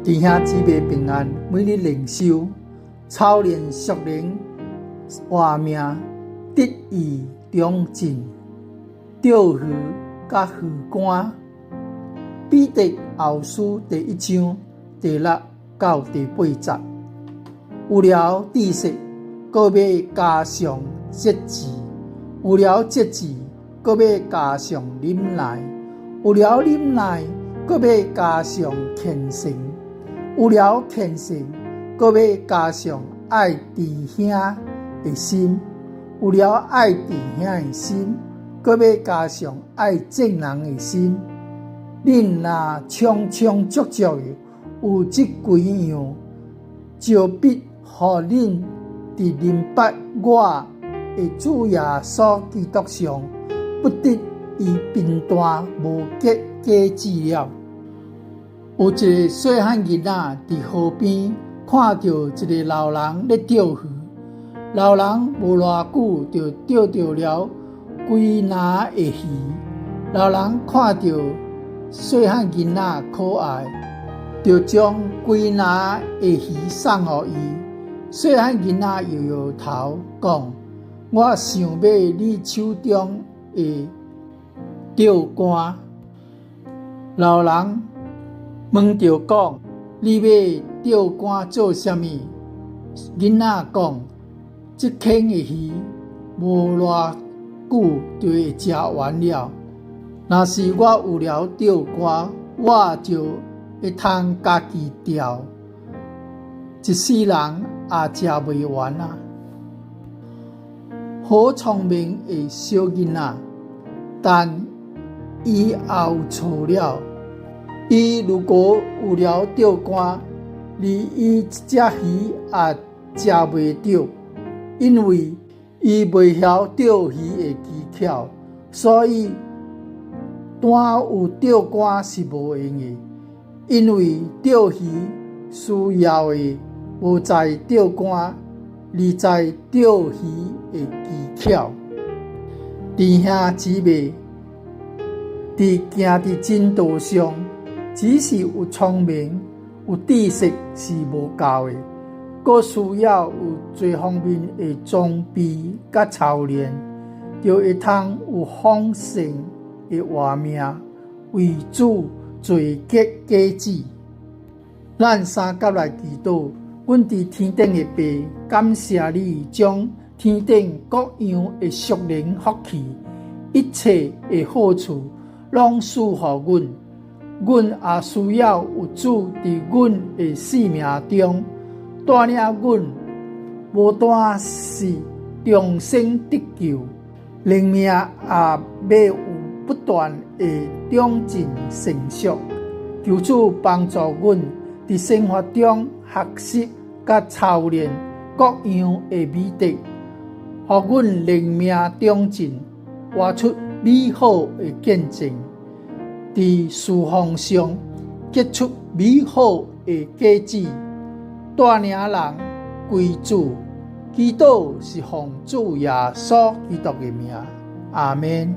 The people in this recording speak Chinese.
弟兄姊妹平安，每日灵修，操练属灵活命，得以长进，钓鱼甲鱼竿。彼得后书第1章第6到第8節。有了知識，閣要加上節制；有了節制，閣要加上忍耐；有了忍耐，閣要加上虔誠；有了虔誠，閣要加上愛弟兄的心；有了愛弟兄的心，閣要加上愛眾人的心。恁若充充足足的有這幾樣，就必予恁佇明白我的主耶穌基督上，不得以貧惰無結果子了。有一個細漢囡仔佇河邊看到一個老人咧釣魚，老人無偌久就釣到了規籃的魚。老人看到細漢囡仔可愛，就將規籃的魚送予伊。細漢囡仔搖搖頭，講：我想買你手中的釣竿。老人問着講：你要釣竿做啥物？囡仔講：這坑的魚無偌久就會食完了。若是我有了釣竿，我就會通家己釣，一世人也食袂完啊！好聰明的小囡仔，但伊也有錯了。伊如果有了釣竿，連伊一隻魚也食袂到，因為伊袂曉釣魚的技巧，所以單有釣竿是無用的。因為釣魚需要的無在釣竿，而在釣魚的技巧。弟兄姊妹，佇行佇真道上，只是有聰明、有知識是無夠的，閣需要有多方面的裝備甲操練，就會通有豐盛的活命，為主做結果子。咱三甲來祈禱，阮佇天頂的爸，感謝你將天頂各樣的屬靈福氣，一切的好處，攏賜予阮。阮也需要有主佇阮的生命中帶領阮，無單是終身得救，靈命也要有不斷的長進成熟。求主幫助阮佇生活中學習甲操練各樣的美德，互阮靈命長進，活出美好的見證，佇事奉上結出美好的果子，帶領人歸主。祈禱是奉主耶穌基督的名，阿們。